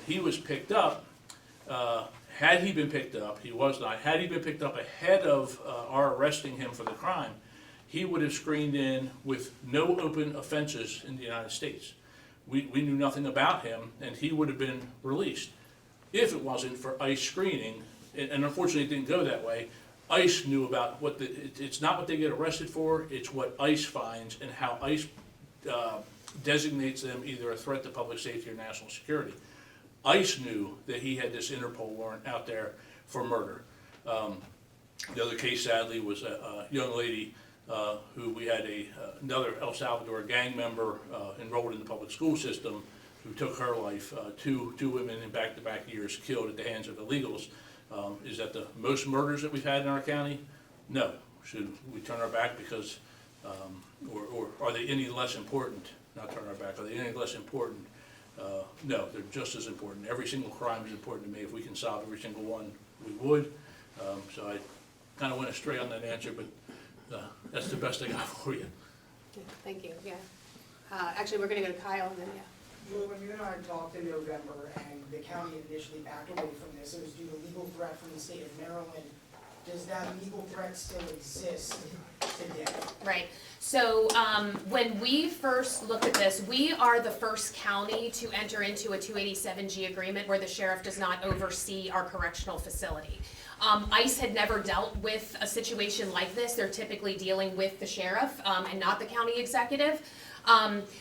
he was picked up, had he been picked up, he was not, had he been picked up ahead of our arresting him for the crime, he would have screened in with no open offenses in the United States. We knew nothing about him, and he would have been released if it wasn't for ICE screening. And unfortunately, it didn't go that way. ICE knew about what it's not what they get arrested for, it's what ICE finds and how ICE designates them either a threat to public safety or national security. ICE knew that he had this Interpol warrant out there for murder. The other case, sadly, was a young lady who we had another El Salvador gang member enrolled in the public school system who took her life. Two women in back-to-back years killed at the hands of illegals. Is that the most murders that we've had in our county? No. Should we turn our back because, or are they any less important? Not turn our back. Are they any less important? No, they're just as important. Every single crime is important to me. If we can solve every single one, we would. So I kind of went astray on that answer, but that's the best I got for you. Yeah, thank you, yeah. Actually, we're gonna go to Kyle and then, yeah. Well, when you and I talked in November and the county initially backed away from this, it was due to legal threat from the state of Maryland. Does that legal threat still exist today? Right. So when we first looked at this, we are the first county to enter into a 287G agreement where the sheriff does not oversee our correctional facility. ICE had never dealt with a situation like this. They're typically dealing with the sheriff and not the county executive.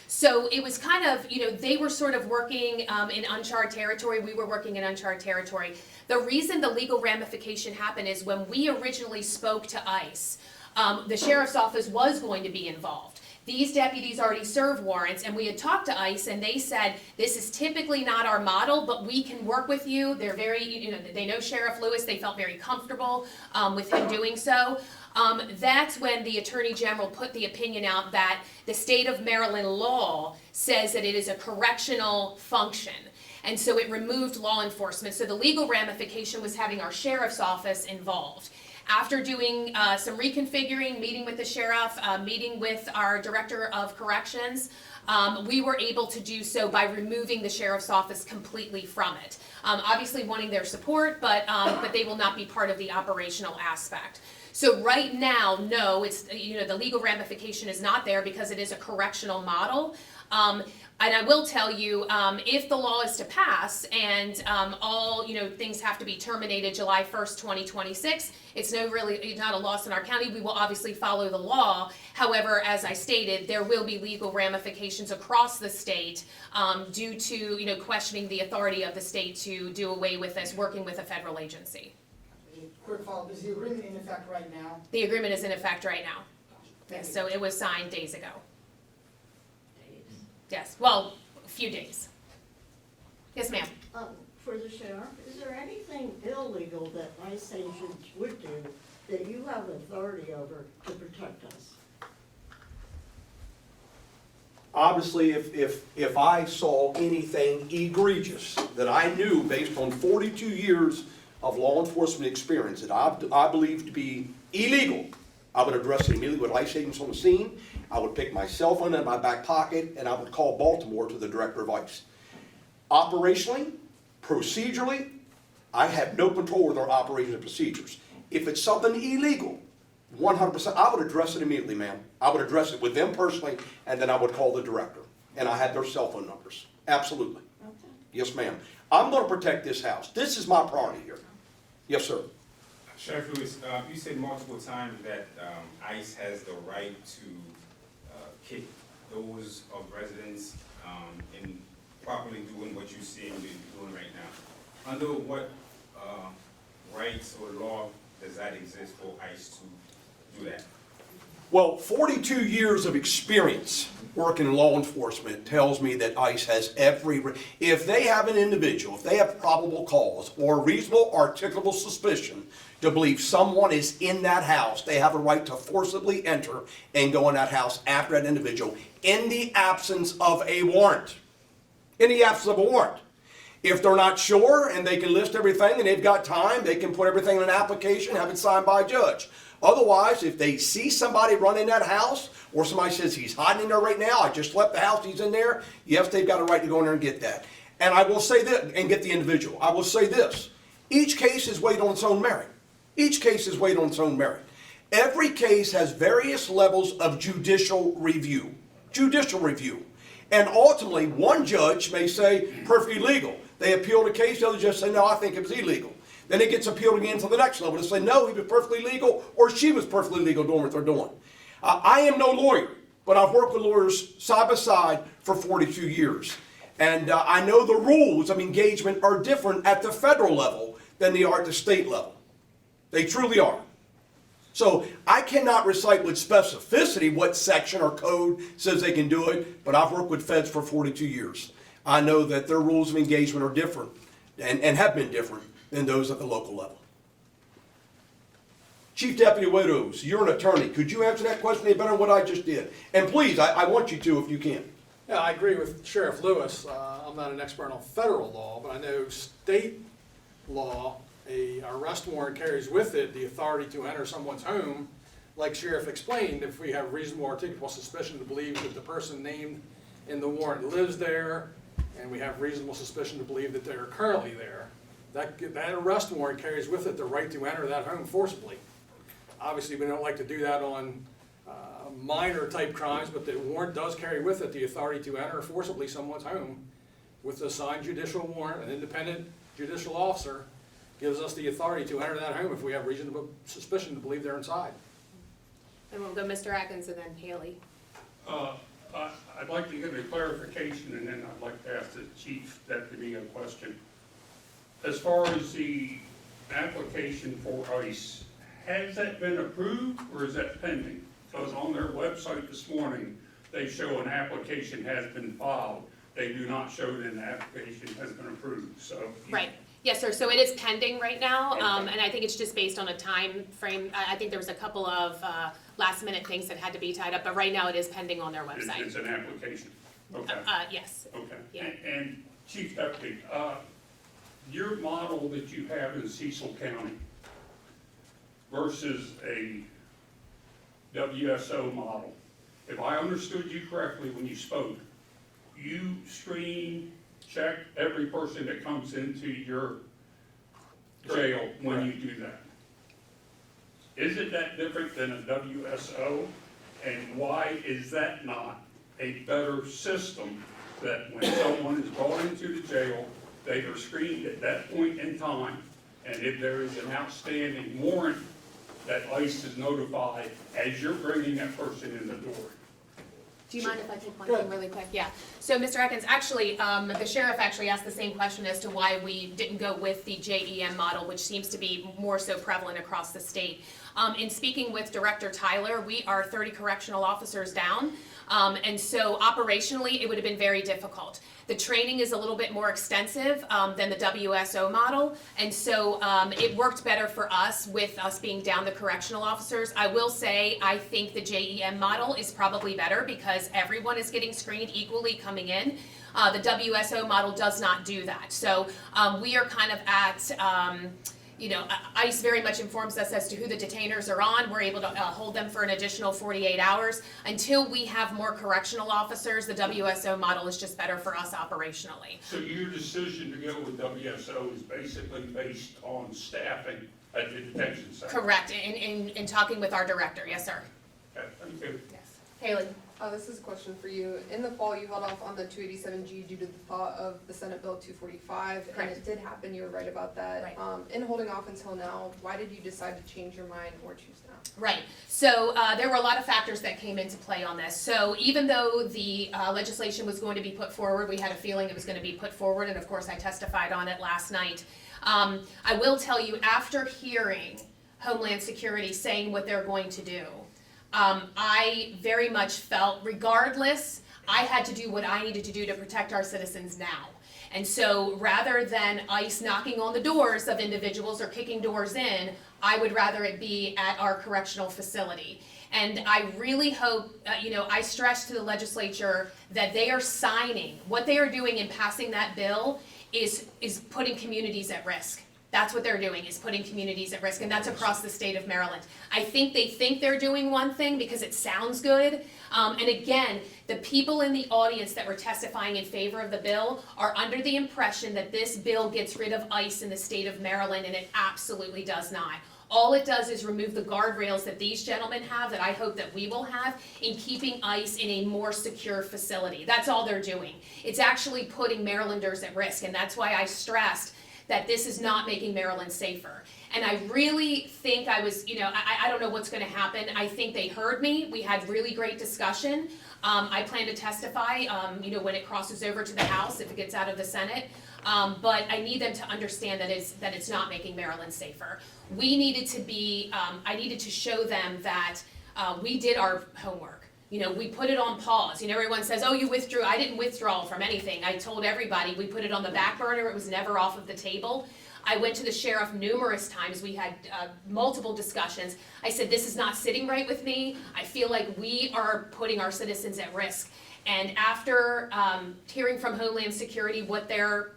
So it was kind of, they were sort of working in uncharted territory. We were working in uncharted territory. The reason the legal ramification happened is when we originally spoke to ICE, the sheriff's office was going to be involved. These deputies already serve warrants, and we had talked to ICE, and they said, this is typically not our model, but we can work with you. They're very, they know Sheriff Lewis. They felt very comfortable with him doing so. That's when the Attorney General put the opinion out that the state of Maryland law says that it is a correctional function. And so it removed law enforcement. So the legal ramification was having our sheriff's office involved. After doing some reconfiguring, meeting with the sheriff, meeting with our director of corrections, we were able to do so by removing the sheriff's office completely from it. Obviously wanting their support, but they will not be part of the operational aspect. So right now, no, it's, the legal ramification is not there because it is a correctional model. And I will tell you, if the law is to pass and all things have to be terminated July 1st, 2026, it's not a loss in our county. We will obviously follow the law. However, as I stated, there will be legal ramifications across the state due to questioning the authority of the state to do away with this, working with a federal agency. Quick follow-up, is the agreement in effect right now? The agreement is in effect right now. Yes, so it was signed days ago. Yes, well, a few days. Yes, ma'am. For the sheriff, is there anything illegal that ICE agents would do that you have authority over to protect us? Obviously, if I saw anything egregious that I knew based on 42 years of law enforcement experience that I believe to be illegal, I would address it immediately with ICE agents on the scene. I would pick my cell phone in my back pocket and I would call Baltimore to the director of ICE. Operationally, procedurally, I have no control over their operations and procedures. If it's something illegal, 100%, I would address it immediately, ma'am. I would address it with them personally, and then I would call the director. And I had their cell phone numbers. Absolutely. Okay. Yes, ma'am. I'm going to protect this house. This is my priority here. Yes, sir. Sheriff Lewis, you said multiple times that ICE has the right to kick those of residents in properly doing what you seem to be doing right now. Under what rights or law does that exist for ICE to do that? Well, 42 years of experience working in law enforcement tells me that ICE has if they have an individual, if they have probable cause or reasonable articulable suspicion to believe someone is in that house, they have a right to forcibly enter and go in that house after that individual in the absence of a warrant. In the absence of a warrant. If they're not sure and they can list everything and they've got time, they can put everything in an application, have it signed by a judge. Otherwise, if they see somebody run in that house, or somebody says he's hiding in there right now, I just left the house, he's in there, yes, they've got a right to go in there and get that. And I will say this, and get the individual, I will say this, each case is weighed on its own merit. Each case is weighed on its own merit. Every case has various levels of judicial review. Judicial review. And ultimately, one judge may say perfectly legal. They appeal the case, the other judge say, no, I think it was illegal. Then it gets appealed again to the next level to say, no, he was perfectly legal, or she was perfectly legal doing what they're doing. I am no lawyer, but I've worked with lawyers side by side for 42 years. And I know the rules of engagement are different at the federal level than they are at the state level. They truly are. So I cannot recite with specificity what section or code says they can do it, but I've worked with feds for 42 years. I know that their rules of engagement are different and have been different than those at the local level. Chief Deputy Widows, you're an attorney. Could you answer that question any better than what I just did? And please, I want you to if you can. Yeah, I agree with Sheriff Lewis. I'm not an expert on federal law, but I know state law, an arrest warrant carries with it the authority to enter someone's home. Like Sheriff explained, if we have reasonable articulable suspicion to believe that the person named in the warrant lives there, and we have reasonable suspicion to believe that they're currently there, that arrest warrant carries with it the right to enter that home forcibly. Obviously, we don't like to do that on minor type crimes, but the warrant does carry with it the authority to enter forcibly someone's home with a signed judicial warrant. An independent judicial officer gives us the authority to enter that home if we have reasonable suspicion to believe they're inside. And we'll go Mr. Atkins and then Haley. I'd like to get a clarification, and then I'd like to ask the Chief Deputy a question. As far as the application for ICE, has that been approved or is that pending? Because on their website this morning, they show an application has been filed. They do not show that an application has been approved, so. Right. Yes, sir. So it is pending right now, Okay. and I think it's just based on a time frame. I think there was a couple of last minute things that had to be tied up, but right now it is pending on their website. It's an application, okay. Yes. Okay, Yeah. and Chief Deputy, your model that you have in Cecil County versus a WSO model, if I understood you correctly when you spoke, you screen, check every person that comes into your jail when you do that. Is it that different than a WSO? And why is that not a better system that when someone is brought into the jail, they are screened at that point in time, and if there is an outstanding warrant, that ICE is notified as you're bringing that person in the door? Do you mind if I take one thing really quick? Yeah. So, Mr. Atkins, actually, the sheriff actually asked the same question as to why we didn't go with the JEM model, which seems to be more so prevalent across the state. In speaking with Director Tyler, we are 30 correctional officers down, and so operationally, it would have been very difficult. The training is a little bit more extensive than the WSO model, and so it worked better for us with us being down the correctional officers. I will say I think the JEM model is probably better because everyone is getting screened equally coming in. The WSO model does not do that. So we are kind of at ICE very much informs us as to who the detainers are on. We're able to hold them for an additional 48 hours. Until we have more correctional officers, the WSO model is just better for us operationally. So your decision to go with WSO is basically based on staffing at the detention center? Correct, in talking with our director, yes, sir. Okay, thank you. Yes. Haley? This is a question for you. In the fall, you held off on the 287G due to the thought of the Senate Bill 245, and Correct. it did happen, you were right about that. Right. In holding off until now, why did you decide to change your mind or choose now? Right. So there were a lot of factors that came into play on this. So even though the legislation was going to be put forward, we had a feeling it was going to be put forward, and of course I testified on it last night. I will tell you, after hearing Homeland Security saying what they're going to do, I very much felt, regardless, I had to do what I needed to do to protect our citizens now. And so rather than ICE knocking on the doors of individuals or kicking doors in, I would rather it be at our correctional facility. And I really hope, I stress to the legislature that they are signing, what they are doing in passing that bill is putting communities at risk. That's what they're doing, is putting communities at risk, and that's across the state of Maryland. I think they think they're doing one thing because it sounds good. And again, the people in the audience that were testifying in favor of the bill are under the impression that this bill gets rid of ICE in the state of Maryland, and it absolutely does not. All it does is remove the guardrails that these gentlemen have, that I hope that we will have, in keeping ICE in a more secure facility. That's all they're doing. It's actually putting Marylanders at risk, and that's why I stressed that this is not making Maryland safer. And I really think I was, I don't know what's gonna happen. I think they heard me. We had really great discussion. I plan to testify, when it crosses over to the House, if it gets out of the Senate. But I need them to understand that it's not making Maryland safer. We needed to be, I needed to show them that we did our homework. We put it on pause. Everyone says, oh, you withdrew. I didn't withdraw from anything. I told everybody we put it on the back burner. It was never off of the table. I went to the sheriff numerous times. We had multiple discussions. I said, this is not sitting right with me. I feel like we are putting our citizens at risk. And after hearing from Homeland Security what their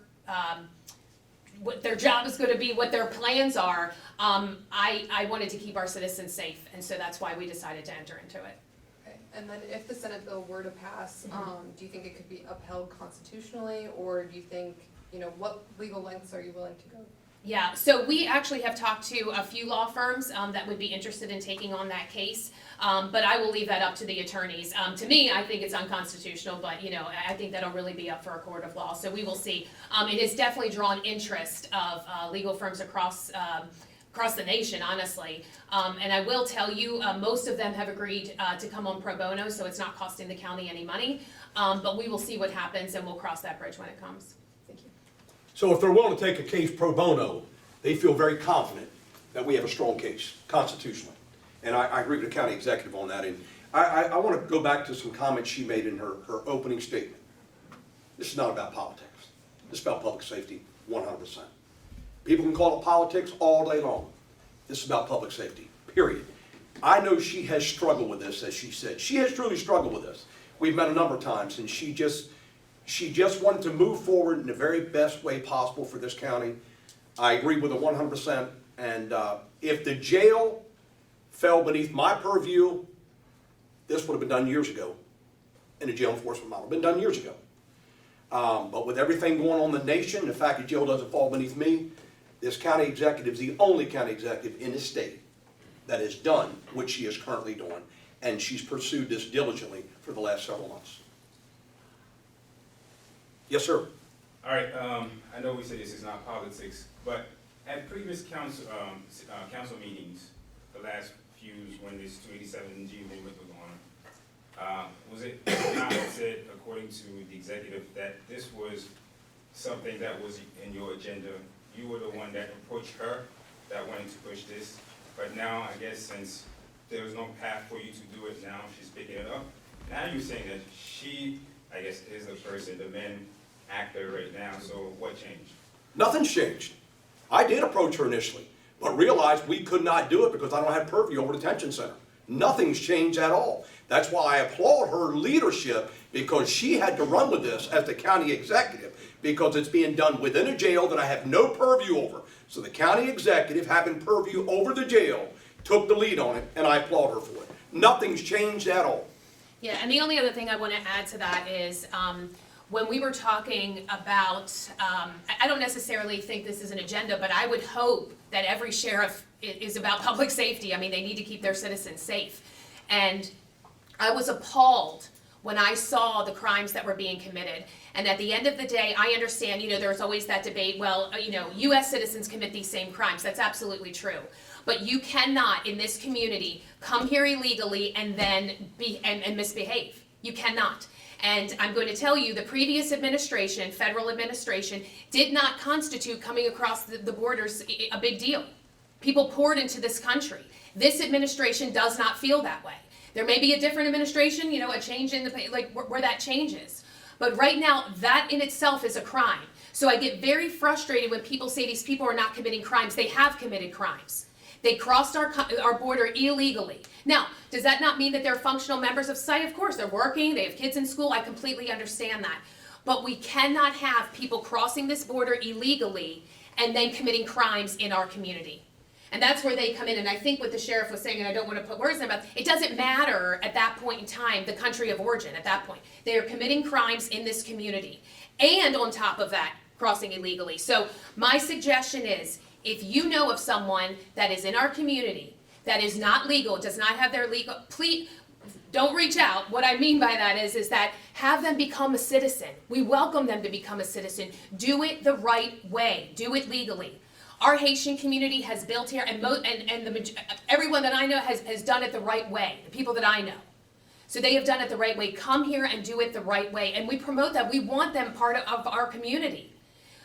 job is going to be, what their plans are, I wanted to keep our citizens safe. And so that's why we decided to enter into it. Okay, and then if the Senate bill were to pass, do you think it could be upheld constitutionally, or do you think, what legal lengths are you willing to go? Yeah, so we actually have talked to a few law firms that would be interested in taking on that case, but I will leave that up to the attorneys. To me, I think it's unconstitutional, but I think that'll really be up for a court of law, so we will see. It has definitely drawn interest of legal firms across the nation, honestly. And I will tell you, most of them have agreed to come on pro bono, so it's not costing the county any money. But we will see what happens, and we'll cross that bridge when it comes. Thank you. So if they're willing to take a case pro bono, they feel very confident that we have a strong case constitutionally. And I agree with the county executive on that. And I want to go back to some comments she made in her opening statement. This is not about politics. This is about public safety, 100%. People can call it politics all day long. This is about public safety, period. I know she has struggled with this, as she said. She has truly struggled with this. We've met a number of times, and she just wanted to move forward in the very best way possible for this county. I agree with her 100%. And if the jail fell beneath my purview, this would have been done years ago. And the jail enforcement model been done years ago. But with everything going on in the nation, the fact that jail doesn't fall beneath me, this county executive is the only county executive in the state that has done what she is currently doing. And she's pursued this diligently for the last several months. Yes, sir. All right, I know we said this is not politics, but at previous council meetings, the last few, when this 287G movement was on, was it not said, according to the executive, that this was something that was in your agenda? You were the one that approached her, that wanted to push this, but now I guess since there was no path for you to do it, now she's picking it up. Now you're saying that she, I guess, is the person, the main actor right now, so what changed? Nothing's changed. I did approach her initially, but realized we could not do it because I don't have purview over the detention center. Nothing's changed at all. That's why I applaud her leadership, because she had to run with this as the county executive, because it's being done within a jail that I have no purview over. So the county executive, having purview over the jail, took the lead on it, and I applaud her for it. Nothing's changed at all. Yeah, and the only other thing I want to add to that is, when we were talking about, I don't necessarily think this is an agenda, but I would hope that every sheriff is about public safety. I mean, they need to keep their citizens safe. And I was appalled when I saw the crimes that were being committed. And at the end of the day, I understand, there's always that debate, well, U.S. citizens commit these same crimes. That's absolutely true. But you cannot, in this community, come here illegally and then and misbehave. You cannot. And I'm going to tell you, the previous administration, federal administration, did not constitute coming across the borders a big deal. People poured into this country. This administration does not feel that way. There may be a different administration, a change in where that changes. But right now, that in itself is a crime. So I get very frustrated when people say these people are not committing crimes. They have committed crimes. They crossed our border illegally. Now, does that not mean that they're functional members of society? Of course, they're working, they have kids in school. I completely understand that. But we cannot have people crossing this border illegally and then committing crimes in our community. And that's where they come in, and I think what the sheriff was saying, and I don't want to put words in their mouth, it doesn't matter at that point in time, the country of origin at that point. They are committing crimes in this community. And on top of that, crossing illegally. So my suggestion is, if you know of someone that is in our community that is not legal, does not have their legal, please, don't reach out. What I mean by that is that have them become a citizen. We welcome them to become a citizen. Do it the right way. Do it legally. Our Haitian community has built here, and everyone that I know has done it the right way, the people that I know. So they have done it the right way. Come here and do it the right way. And we promote that. We want them part of our community.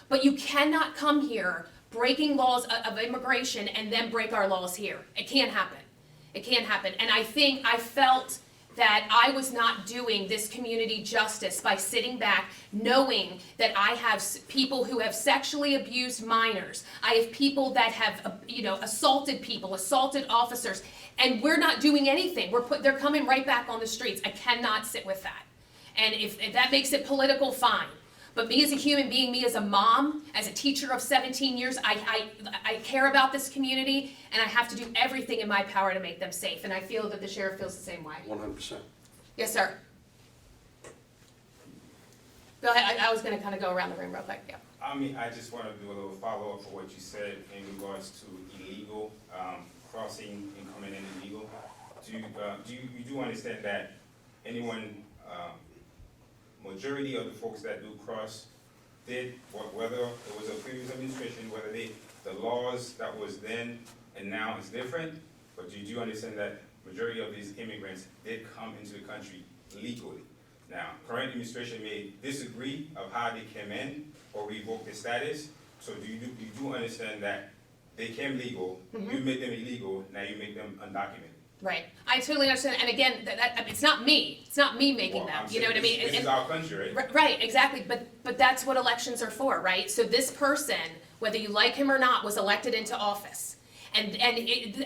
But you cannot come here breaking laws of immigration and then break our laws here. It can't happen. It can't happen. And I felt that I was not doing this community justice by sitting back knowing that I have people who have sexually abused minors. I have people that have, assaulted people, assaulted officers, and we're not doing anything. They're coming right back on the streets. I cannot sit with that. And if that makes it political, fine. But me as a human being, me as a mom, as a teacher of 17 years, I care about this community, and I have to do everything in my power to make them safe. And I feel that the sheriff feels the same way. 100%. Yes, sir. Go ahead. I was going to kind of go around the room real quick. Yeah. I mean, I just want to do a little follow-up for what you said in regards to illegal crossing and coming in illegal. You do understand that anyone, majority of the folks that do cross did, whether it was a previous administration, whether the laws that was then and now is different, but you do understand that majority of these immigrants did come into the country legally. Now, current administration may disagree of how they came in or revoke their status, so you do understand that they came legal, you made them illegal, now you make them undocumented. Right. I totally understand. And again, it's not me. It's not me making Well, them. I'm You know what I saying mean? This is our country, right? Right, exactly. But that's what elections are for, right? So this person, whether you like him or not, was elected into office. And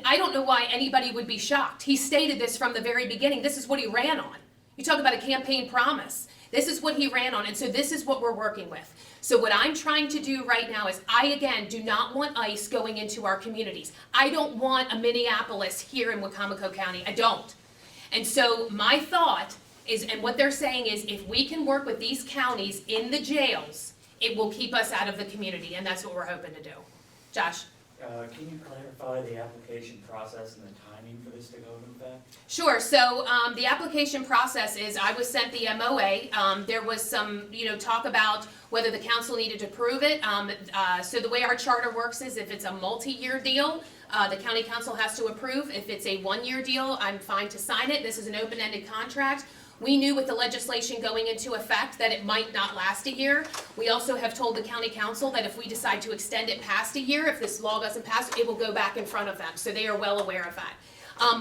I don't know why anybody would be shocked. He stated this from the very beginning. This is what he ran on. You talk about a campaign promise. This is what he ran on, and so this is what we're working with. So what I'm trying to do right now is again, do not want ICE going into our communities. I don't want a Minneapolis here in Wicomico County. I don't. And so my thought is, and what they're saying is, if we can work with these counties in the jails, it will keep us out of the community, and that's what we're hoping to do. Josh? Can you clarify the application process and the timing for this to go into effect? Sure. So the application process is, I was sent the MOA. There was some, talk about whether the council needed to approve it. So the way our charter works is, if it's a multi-year deal, the county council has to approve. If it's a one-year deal, I'm fine to sign it. This is an open-ended contract. We knew with the legislation going into effect that it might not last a year. We also have told the county council that if we decide to extend it past a year, if this law doesn't pass, it will go back in front of them. So they are well aware of that.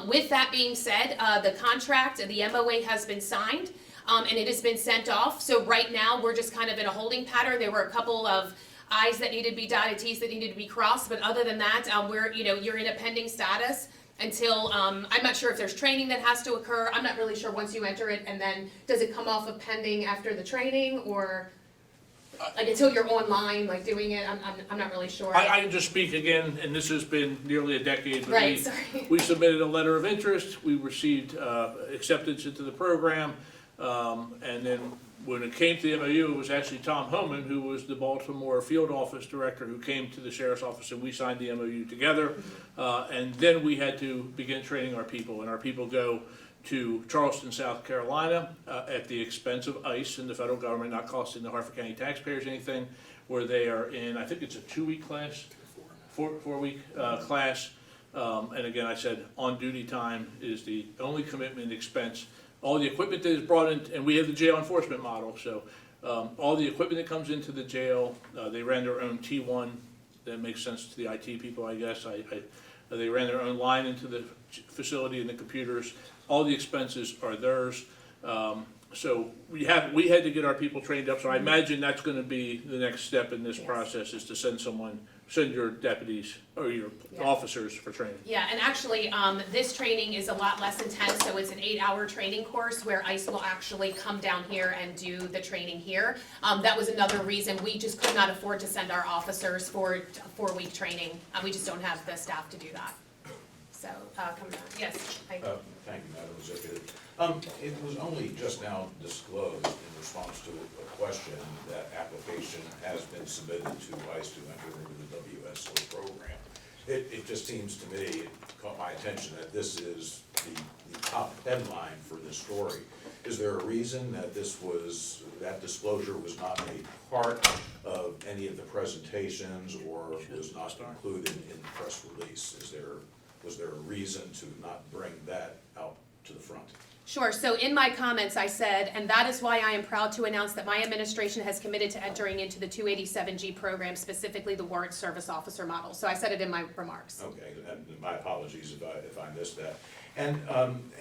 With that being said, the contract, the MOA has been signed, and it has been sent off. So right now, we're just kind of in a holding pattern. There were a couple of I's that needed to be dotted, T's that needed to be crossed, but other than that, you're in a pending status until, I'm not sure if there's training that has to occur. I'm not really sure once you enter it, and then does it come off of pending after the training, or like until you're online, like doing it? I'm not really sure. I can just speak again, and this has been nearly a decade. But Right, sorry. We submitted a letter of interest, we received acceptance into the program, and then when it came to the MOU, it was actually Tom Homan, who was the Baltimore field office director, who came to the sheriff's office, and we signed the MOU together. And then we had to begin training our people, and our people go to Charleston, South Carolina, at the expense of ICE and the federal government, not costing the Harford County taxpayers anything, where they are in, I think it's a 2-week class, four-week class. And again, I said, on-duty time is the only commitment and expense. All the equipment that is brought in, and we have the jail enforcement model, so all the equipment that comes into the jail, they ran their own T1. That makes sense to the IT people, I guess. They ran their own line into the facility and the computers. All the expenses are theirs. So we had to get our people trained up, so I imagine that's gonna be the next step in this Yes. process, is to send your deputies or your Yeah. officers for training. Yeah, and actually, this training is a lot less intense, so it's an 8-hour training course where ICE will actually come down here and do the training here. That was another reason we just could not afford to send our officers for a 4-week training. We just don't have the staff to do that. So, come on, yes, I. Thank you, Madam Executive. It was only just now disclosed in response to a question that application has been submitted to ICE to enter into the WSO program. It just seems to me, it caught my attention that this is the top headline for this story. Is there a reason that that disclosure was not made part of any of the presentations or was not included in the press release? Was there a reason to not bring that out to the front? Sure, so in my comments, I said, and that is why I am proud to announce that my administration has committed to entering into the 287G program, specifically the warrant service officer model. So I said it in my remarks. Okay, and my apologies if I missed that. And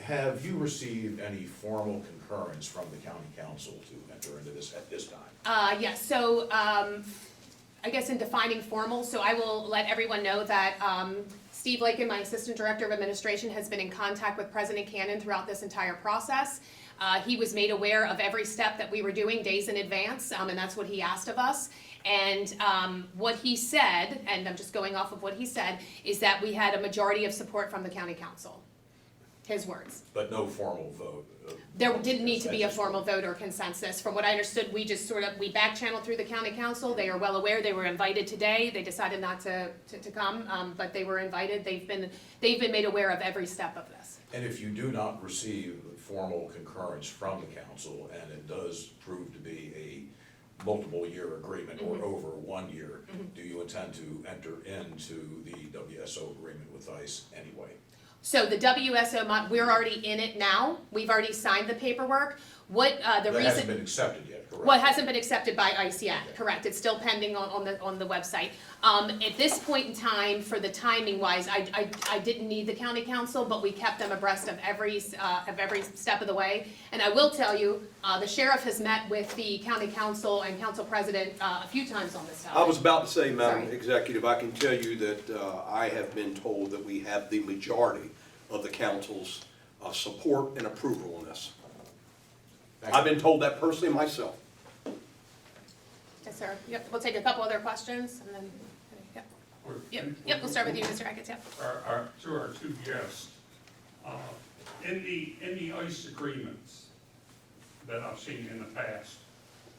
have you received any formal concurrence from the county council to enter into this at this time? Yes, so I guess in defining formal, so I will let everyone know that Steve Lakin, my Assistant Director of Administration, has been in contact with President Cannon throughout this entire process. He was made aware of every step that we were doing days in advance, and that's what he asked of us. And what he said, and I'm just going off of what he said, is that we had a majority of support from the county council. His words. But no formal vote? There didn't need to be a formal vote or consensus. From what I understood, we just we back-channeled through the county council. They are well aware. They were invited today. They decided not to come, but they were invited. They've been made aware of every step of this. And if you do not receive formal concurrence from the council, and it does prove to be a multiple-year agreement or over 1 year, do you intend to enter into the WSO agreement with ICE anyway? So the WSO, we're already in it now. We've already signed the paperwork. What the reason? That hasn't been accepted yet, correct? Well, it hasn't been accepted by ICE yet, correct. It's still pending on the website. At this point in time, for the timing wise, I didn't need the county council, but we kept them abreast of every step of the way. And I will tell you, the sheriff has met with the county council and council president a few times on this topic. I was about to say, Madam Sorry. Executive, I can tell you that I have been told that we have the majority of the council's support and approval on this. I've been told that personally myself. Yes, sir. Yep, we'll take a couple other questions and then, yep, we'll start with you, Mr. Hackett, yep. To our two guests, in the ICE agreements that I've seen in the past,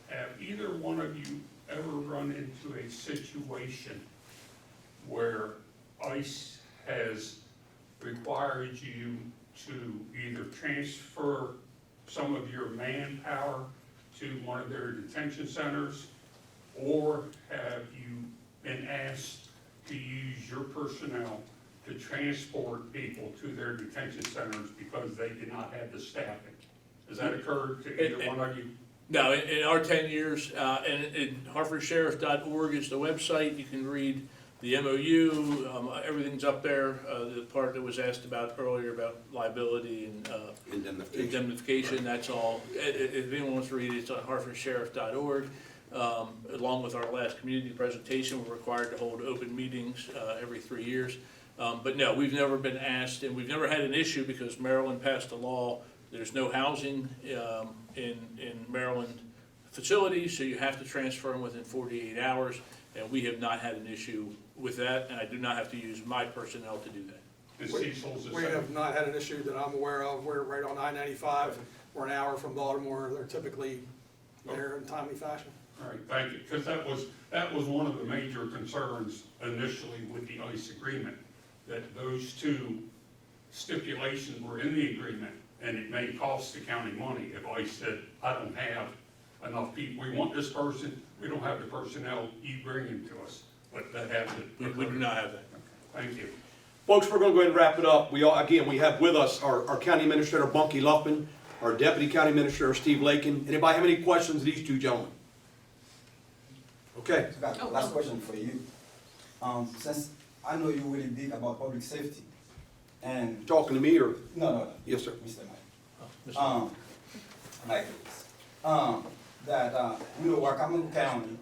have either one of you ever run into a situation where ICE has required you to either transfer some of your manpower to one of their detention centers, or have you been asked to use your personnel to transport people to their detention centers because they did not have the staffing? Has that occurred to either one of you? No, in our 10 years, and hartfordsheriff.org is the website. You can read the MOU, everything's up there. The part that was asked about earlier about liability and indemnification, that's all. If anyone wants to read it, it's on hartfordsheriff.org. Along with our last community presentation, we're required to hold open meetings every 3 years. But no, we've never been asked, and we've never had an issue because Maryland passed a law. There's no housing in Maryland facilities, so you have to transfer them within 48 hours. And we have not had an issue with that, and I do not have to use my personnel to do that. And Cecil's the We same. have not had an issue that I'm aware of. We're right on I-95. We're an hour from Baltimore. They're typically there in timely fashion. All right, thank you, because that was one of the major concerns initially with the ICE agreement, that those two stipulations were in the agreement, and it may cost the county money if ICE said, I don't have enough people, we want this person, we don't have the personnel, you bring him to us, but that hasn't. We do not have that. Thank you. Folks, we're going to go ahead and wrap it up. We have with us our County Administrator Bunky Luffman, our Deputy County Administrator Steve Lakin. Anybody have any questions of these two gentlemen? Okay. I got last question for you. Since I know you're really big about public safety, and Talking to me or? no, Yes, sir. Mr. Mike. Mr. like this. You know, Wakaman County,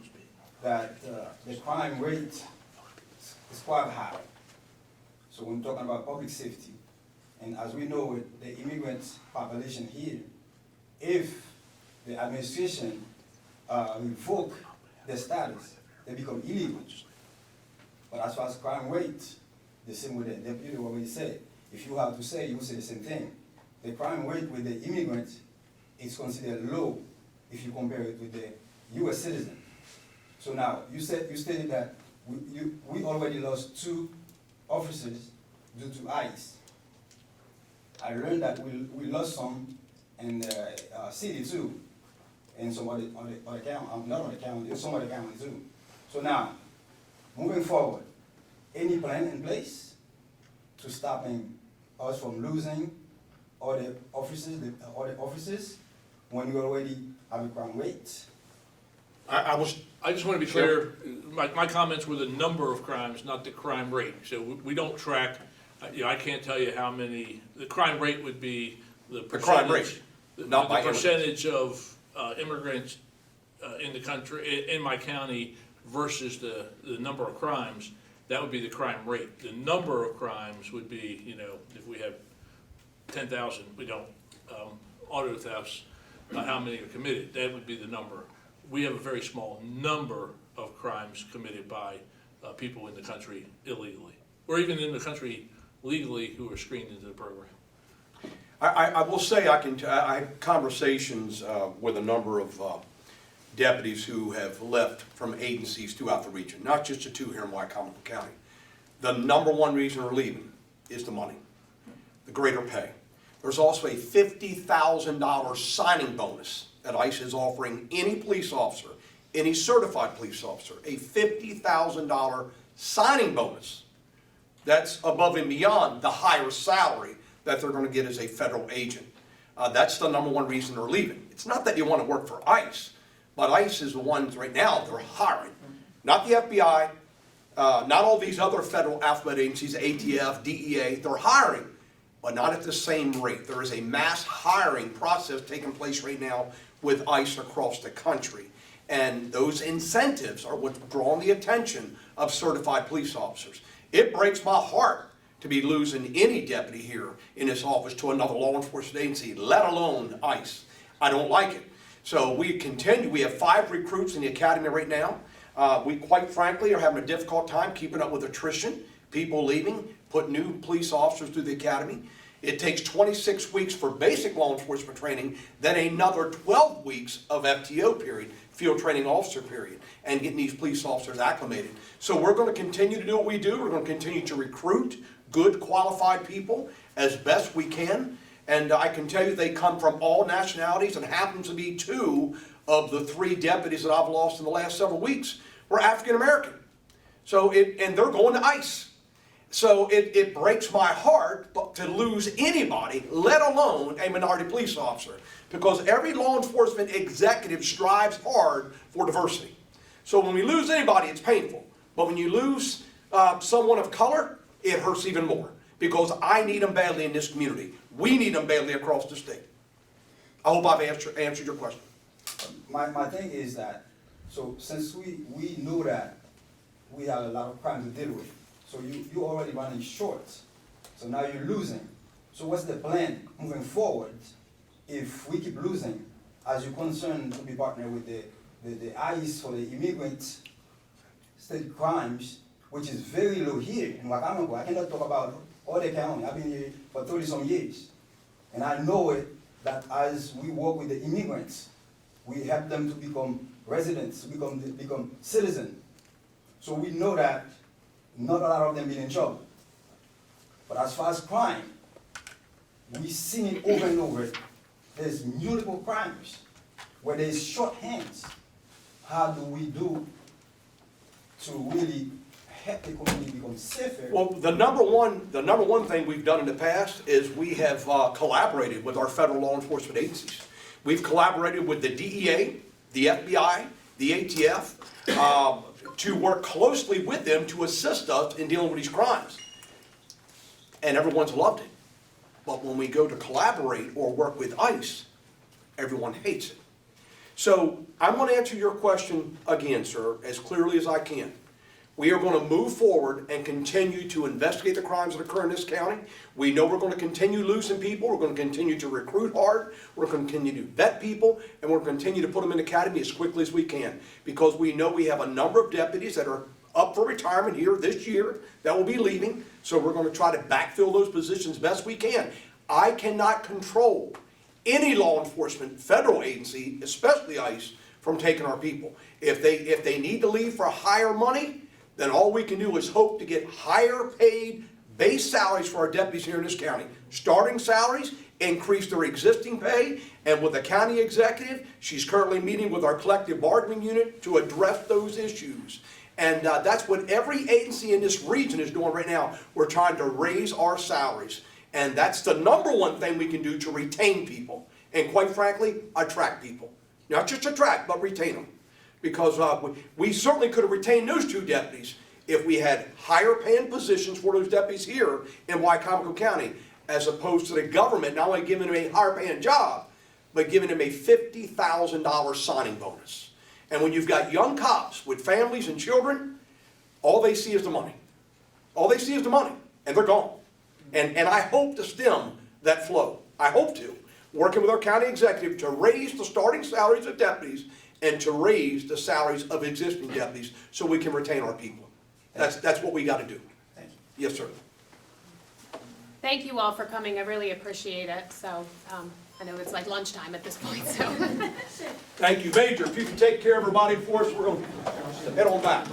that the crime rate is quite high. So when talking about public safety, and as we know, with the immigrant population here, if the administration revoke their status, they become illegal. But as far as crime rate, the same way the deputy already said, if you have to say, you say the same thing. The crime rate with the immigrants is considered low if you compare it with the US citizen. So now, you stated that we already lost 2 officers due to ICE. I learned that we lost some in the city too, and some other county, not on the county, some other county too. So now, moving forward, any plan in place to stopping us from losing all the officers when we already have a crime rate? I just want to be clear, my comments were the number of crimes, not the crime rate. So we don't track, I can't tell you how many, the crime rate would be the percentage. The crime rate, not by the percentage of immigrants in the country, in my county versus the number of crimes. That would be the crime rate. The number of crimes would be, if we have 10,000, we don't, auto thefts, how many are committed, that would be the number. We have a very small number of crimes committed by people in the country illegally, or even in the country legally who are screened into the program. I will say I have conversations with a number of deputies who have left from agencies throughout the region, not just the 2 here in Wycomico County. The number one reason they're leaving is the money, the greater pay. There's also a $50,000 signing bonus that ICE is offering any police officer, any certified police officer, a $50,000 signing bonus. That's above and beyond the higher salary that they're going to get as a federal agent. That's the number one reason they're leaving. It's not that you want to work for ICE, but ICE is the ones right now they're hiring. Not the FBI, not all these other federal alphabet agencies, ATF, DEA, they're hiring, but not at the same rate. There is a mass hiring process taking place right now with ICE across the country. And those incentives are what's drawing the attention of certified police officers. It breaks my heart to be losing any deputy here in this office to another law enforcement agency, let alone ICE. I don't like it. So we continue. We have 5 recruits in the academy right now. We quite frankly are having a difficult time keeping up with attrition, people leaving, put new police officers through the academy. It takes 26 weeks for basic law enforcement training, then another 12 weeks of FTO period, field training officer period, and getting these police officers acclimated. So we're going to continue to do what we do. We're going to continue to recruit good, qualified people as best we can. And I can tell you they come from all nationalities, and happens to be 2 of the 3 deputies that I've lost in the last several weeks were African American. So and they're going to ICE. So it breaks my heart to lose anybody, let alone a minority police officer, because every law enforcement executive strives hard for diversity. So when we lose anybody, it's painful. But when you lose someone of color, it hurts even more, because I need them badly in this community. We need them badly across the state. I hope I've answered your question. My thing is that, so since we know that we have a lot of crime to deal with, so you're already running short, so now you're losing. So what's the plan moving forward if we keep losing, as you're concerned to be partnered with the ICE for the immigrant state crimes, which is very low here in Wakamango. I cannot talk about other county. I've been here for 30-some years. And I know it, that as we work with the immigrants, we help them to become residents, to become citizens. So we know that not a lot of them been in trouble. But as far as crime, we've seen it over and over. There's multiple crimes where there's short hands. How do we do to really help the community become safer? Well, the number one thing we've done in the past is we have collaborated with our federal law enforcement agencies. We've collaborated with the DEA, the FBI, the ATF, to work closely with them to assist us in dealing with these crimes. And everyone's loved it. But when we go to collaborate or work with ICE, Everyone hates it. So I'm going to answer your question again, sir, as clearly as I can. We are going to move forward and continue to investigate the crimes that occur in this county. We know we're going to continue losing people. We're going to continue to recruit hard. We're going to continue to vet people, and we're going to continue to put them in the academy as quickly as we can, because we know we have a number of deputies that are up for retirement here this year that will be leaving. So we're going to try to backfill those positions best we can. I cannot control any law enforcement federal agency, especially ICE, from taking our people. If they need to leave for higher money, then all we can do is hope to get higher paid base salaries for our deputies here in this county. Starting salaries, increase their existing pay, and with the county executive, she's currently meeting with our collective bargaining unit to address those issues. And that's what every agency in this region is doing right now. We're trying to raise our salaries. And that's the number one thing we can do to retain people. And quite frankly, attract people. Not just attract, but retain them. Because we certainly could have retained those two deputies if we had higher paying positions for those deputies here in Wycomico County, as opposed to the government not only giving them a higher paying job, but giving them a $50,000 signing bonus. And when you've got young cops with families and children, all they see is the money. All they see is the money, and they're gone. And I hope to stem that flow. I hope to, working with our county executive to raise the starting salaries of deputies and to raise the salaries of existing deputies so we can retain our people. That's what we got to do. Thank you. Yes, sir. Thank you all for coming, I really appreciate it. So, I know it's like lunchtime at this point, so. Thank you, Major. If you can take care of everybody for us, we're going to head on back.